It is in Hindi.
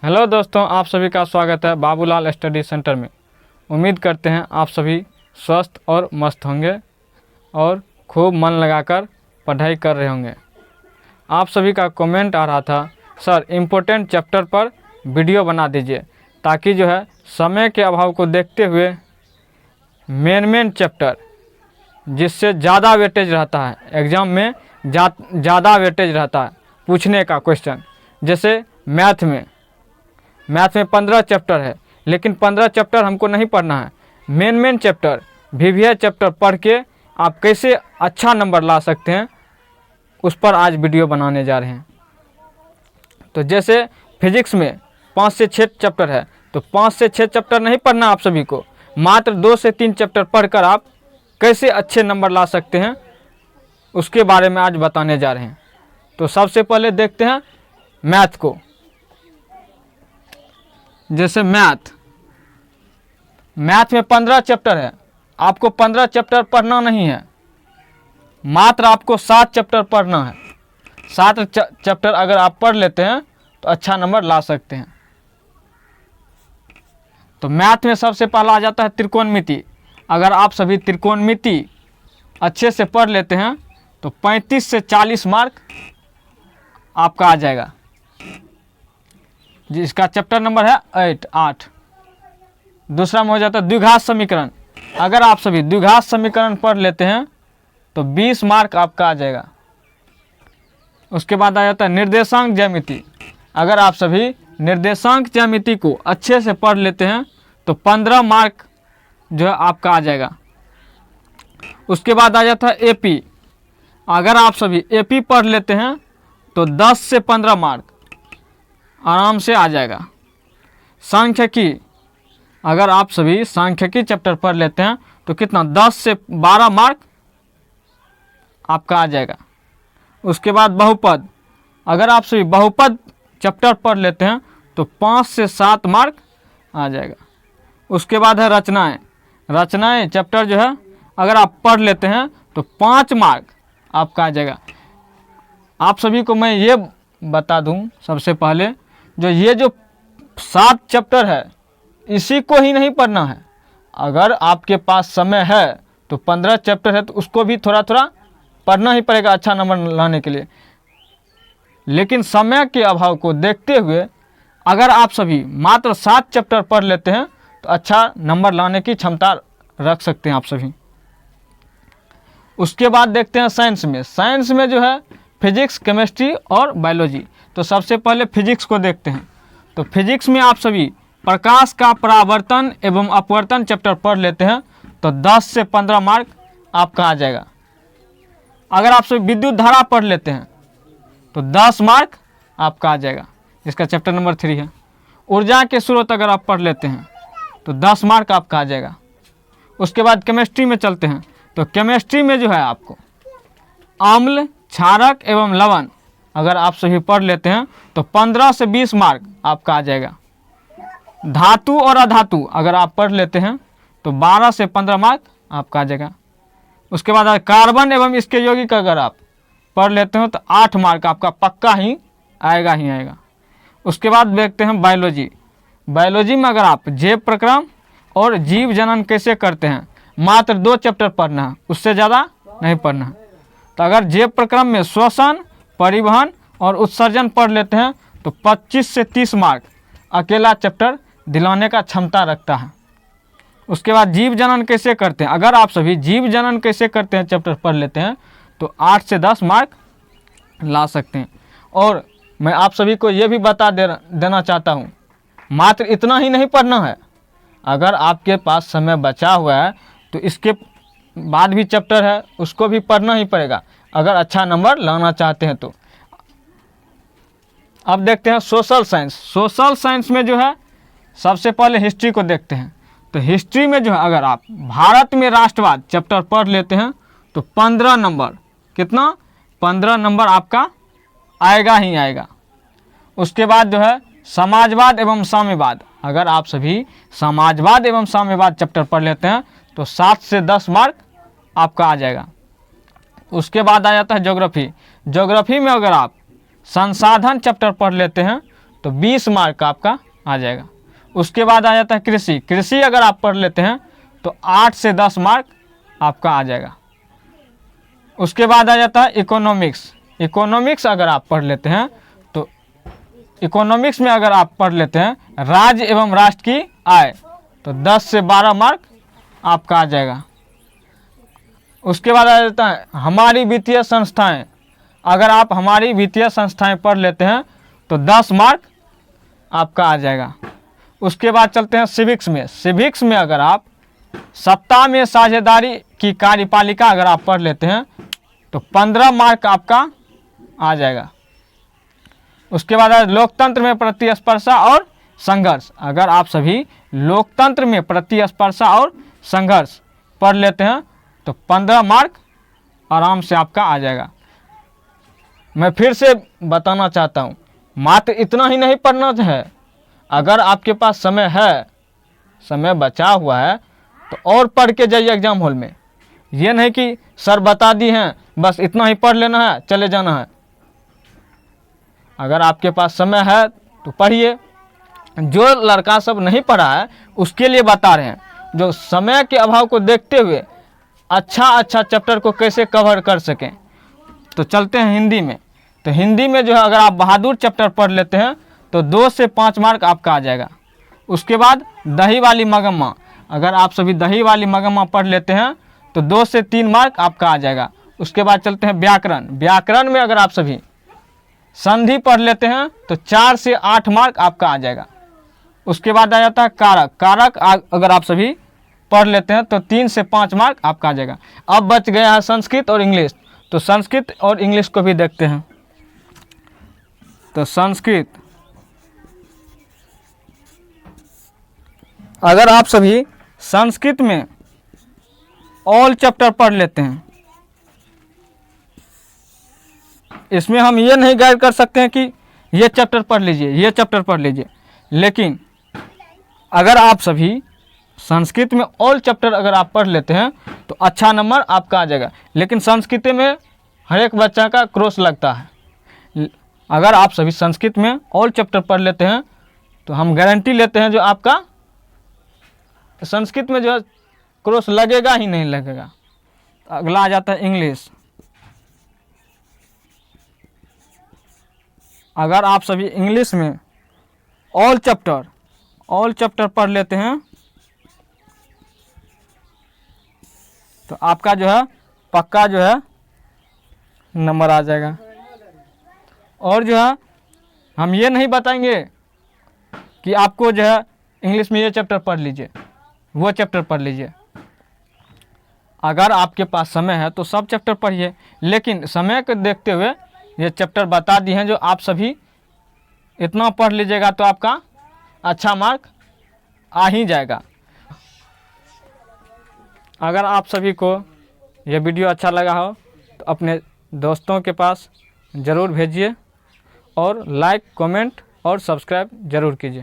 हेलो दोस्तों, आप सभी का स्वागत है बाबूलाल स्टडी सेंटर में। उम्मीद करते हैं आप सभी स्वस्थ और मस्त होंगे और खूब मन लगाकर पढ़ाई कर रहे होंगे। आप सभी का कमेंट आ रहा था, सर इम्पोर्टेंट चैप्टर पर वीडियो बना दीजिए, ताकि जो है समय के अभाव को देखते हुए मेन चैप्टर जिससे ज़्यादा वेटेज रहता है एग्ज़ाम में, ज़्यादा वेटेज रहता है पूछने का क्वेश्चन। जैसे मैथ में 15 चैप्टर है, लेकिन 15 चैप्टर हमको नहीं पढ़ना है। मेन चैप्टर VVI चैप्टर पढ़ के आप कैसे अच्छा नंबर ला सकते हैं, उस पर आज वीडियो बनाने जा रहे हैं। तो जैसे फिजिक्स में 5 से 6 चैप्टर है, तो 5 से 6 चैप्टर नहीं पढ़ना आप सभी को, मात्र 2 से 3 चैप्टर पढ़कर आप कैसे अच्छे नंबर ला सकते हैं, उसके बारे में आज बताने जा रहे हैं। तो सबसे पहले देखते हैं मैथ को। जैसे मैथ में 15 चैप्टर है, आपको 15 चैप्टर पढ़ना नहीं है, मात्र आपको 7 चैप्टर पढ़ना है। 7 चैप्टर अगर आप पढ़ लेते हैं तो अच्छा नंबर ला सकते हैं। तो मैथ में सबसे पहला आ जाता है त्रिकोणमिति। अगर आप सभी त्रिकोणमिति अच्छे से पढ़ लेते हैं तो 35 से 40 मार्क आपका आ जाएगा, जिसका चैप्टर नंबर है 8। दूसरा में हो जाता है द्विघात समीकरण। अगर आप सभी द्विघात समीकरण पढ़ लेते हैं तो 20 मार्क आपका आ जाएगा। उसके बाद आ जाता है निर्देशांक ज्यामिति। अगर आप सभी निर्देशांक ज्यामिति को अच्छे से पढ़ लेते हैं तो 15 मार्क जो है आपका आ जाएगा। उसके बाद आ जाता है AP। अगर आप सभी AP पढ़ लेते हैं तो 10 से 15 मार्क आराम से आ जाएगा। सांख्यिकी, अगर आप सभी सांख्यिकी चैप्टर पढ़ लेते हैं तो कितना 10 से 12 मार्क आपका आ जाएगा। उसके बाद बहुपद, अगर आप सभी बहुपद चैप्टर पढ़ लेते हैं तो 5 से 7 मार्क आ जाएगा। उसके बाद है रचनाएं चैप्टर जो है अगर आप पढ़ लेते हैं तो 5 मार्क आपका आ जाएगा। आप सभी को मैं ये बता दूं, सबसे पहले जो 7 चैप्टर है इसी को ही नहीं पढ़ना है। अगर आपके पास समय है तो 15 चैप्टर है तो उसको भी थोड़ा थोड़ा पढ़ना ही पड़ेगा अच्छा नंबर लाने के लिए। लेकिन समय के अभाव को देखते हुए अगर आप सभी मात्र 7 चैप्टर पढ़ लेते हैं तो अच्छा नंबर लाने की क्षमता रख सकते हैं आप सभी। उसके बाद देखते हैं साइंस में जो है फिजिक्स, केमिस्ट्री और बायोलॉजी। तो सबसे पहले फिजिक्स को देखते हैं। तो फिजिक्स में आप सभी प्रकाश का परावर्तन एवं अपवर्तन चैप्टर पढ़ लेते हैं तो 10 से 15 मार्क आपका आ जाएगा। अगर आप सभी विद्युत धारा पढ़ लेते हैं तो 10 मार्क आपका आ जाएगा, जिसका चैप्टर नंबर 3 है। ऊर्जा के स्रोत अगर आप पढ़ लेते हैं तो 10 मार्क आपका आ जाएगा। उसके बाद केमिस्ट्री में चलते हैं। तो केमिस्ट्री में जो है आपको अम्ल, क्षारक एवं लवण अगर आप सभी पढ़ लेते हैं तो 15 से 20 मार्क आपका आ जाएगा। धातु और अधातु अगर आप पढ़ लेते हैं तो 12 से 15 मार्क आपका आ जाएगा। उसके बाद कार्बन एवं इसके यौगिक अगर आप पढ़ लेते हो तो 8 मार्क आपका पक्का ही आएगा। उसके बाद देखते हैं बायोलॉजी में अगर आप जैव प्रक्रम और जीव जनन कैसे करते हैं, मात्र 2 चैप्टर पढ़ना है, उससे ज़्यादा नहीं पढ़ना है। तो अगर जैव प्रक्रम में श्वसन, परिवहन और उत्सर्जन पढ़ लेते हैं तो 25 से 30 मार्क अकेला चैप्टर दिलाने का क्षमता रखता है। उसके बाद जीव जनन कैसे करते हैं, अगर आप सभी जीव जनन कैसे करते हैं चैप्टर पढ़ लेते हैं तो 8 से 10 मार्क ला सकते हैं। और मैं आप सभी को ये भी बता देना चाहता हूँ, मात्र इतना ही नहीं पढ़ना है। अगर आपके पास समय बचा हुआ है तो इसके बाद भी चैप्टर है, उसको भी पढ़ना ही पड़ेगा अगर अच्छा नंबर लाना चाहते हैं तो। अब देखते हैं सोशल साइंस में जो है सबसे पहले हिस्ट्री को देखते हैं। तो हिस्ट्री में जो है अगर आप भारत में राष्ट्रवाद चैप्टर पढ़ लेते हैं तो 15 नंबर, कितना 15 नंबर आपका आएगा ही आएगा। उसके बाद जो है समाजवाद एवं साम्यवाद, अगर आप सभी समाजवाद एवं साम्यवाद चैप्टर पढ़ लेते हैं तो 7 से 10 मार्क आपका आ जाएगा। उसके बाद आ जाता है ज्योग्राफी में अगर आप संसाधन चैप्टर पढ़ लेते हैं तो 20 मार्क आपका आ जाएगा। उसके बाद आ जाता है कृषि। कृषि अगर आप पढ़ लेते हैं तो 8 से 10 मार्क आपका आ जाएगा। उसके बाद आ जाता है इकोनॉमिक्स। इकोनॉमिक्स अगर आप पढ़ लेते हैं तो इकोनॉमिक्स में अगर आप पढ़ लेते हैं राज्य एवं राष्ट्र की आय, तो 10 से 12 मार्क आपका आ जाएगा। उसके बाद आ जाता है हमारी वित्तीय संस्थाएं। अगर आप हमारी वित्तीय संस्थाएं पढ़ लेते हैं तो 10 मार्क आपका आ जाएगा। उसके बाद चलते हैं सिविक्स में। सिविक्स में अगर आप सत्ता में साझेदारी की कार्यपालिका अगर आप पढ़ लेते हैं तो 15 मार्क आपका आ जाएगा। उसके बाद लोकतंत्र में प्रतिस्पर्धा और संघर्ष। अगर आप सभी लोकतंत्र में प्रतिस्पर्धा और संघर्ष पढ़ लेते हैं तो 15 मार्क आराम से आपका आ जाएगा। मैं फिर से बताना चाहता हूँ, मात्र इतना ही नहीं पढ़ना है। अगर आपके पास समय है, समय बचा हुआ है, तो और पढ़ के जाइए एग्जाम हॉल में। ये नहीं कि सर बता दी हैं बस इतना ही पढ़ लेना है चले जाना है। अगर आपके पास समय है तो पढ़िए। जो लड़का सब नहीं पढ़ा है उसके लिए बता रहे हैं, जो समय के अभाव को देखते हुए अच्छा चैप्टर को कैसे कवर कर सकें। तो चलते हैं हिंदी में। तो हिंदी में जो है अगर आप बहादुर चैप्टर पढ़ लेते हैं तो 2 से 5 मार्क आपका आ जाएगा। उसके बाद दही वाली मगम्मा। अगर आप सभी दही वाली मगम्मा पढ़ लेते हैं तो 2 से 3 मार्क आपका आ जाएगा। उसके बाद चलते हैं व्याकरण। व्याकरण में अगर आप सभी संधि पढ़ लेते हैं तो 4 से 8 मार्क आपका आ जाएगा। उसके बाद आ जाता है कारक। कारक अगर आप सभी पढ़ लेते हैं तो 3 से 5 मार्क आपका आ जाएगा। अब बच गया है संस्कृत और इंग्लिश। तो संस्कृत और इंग्लिश को भी देखते हैं। तो संस्कृत अगर आप सभी संस्कृत में ऑल चैप्टर पढ़ लेते हैं, इसमें हम ये नहीं गाइड कर सकते हैं कि ये चैप्टर पढ़ लीजिए, ये चैप्टर पढ़ लीजिए, लेकिन अगर आप सभी संस्कृत में ऑल चैप्टर अगर आप पढ़ लेते हैं तो अच्छा नंबर आपका आ जाएगा। लेकिन संस्कृत में हर एक बच्चा का क्रॉस लगता है। अगर आप सभी संस्कृत में ऑल चैप्टर पढ़ लेते हैं तो हम गारंटी लेते हैं जो आपका संस्कृत में जो क्रॉस लगेगा ही नहीं लगेगा। अगला आ जाता है इंग्लिश। अगर आप सभी इंग्लिश में ऑल चैप्टर पढ़ लेते हैं तो आपका जो है पक्का जो है नंबर आ जाएगा। और जो है हम ये नहीं बताएंगे कि आपको जो है इंग्लिश में ये चैप्टर पढ़ लीजिए, वो चैप्टर पढ़ लीजिए। अगर आपके पास समय है तो सब चैप्टर पढ़िए, लेकिन समय को देखते हुए ये चैप्टर बता दिए हैं जो आप सभी इतना पढ़ लीजिएगा तो आपका अच्छा मार्क आ ही जाएगा। अगर आप सभी को यह वीडियो अच्छा लगा हो तो अपने दोस्तों के पास ज़रूर भेजिए और लाइक, कमेंट और सब्सक्राइब ज़रूर कीजिए।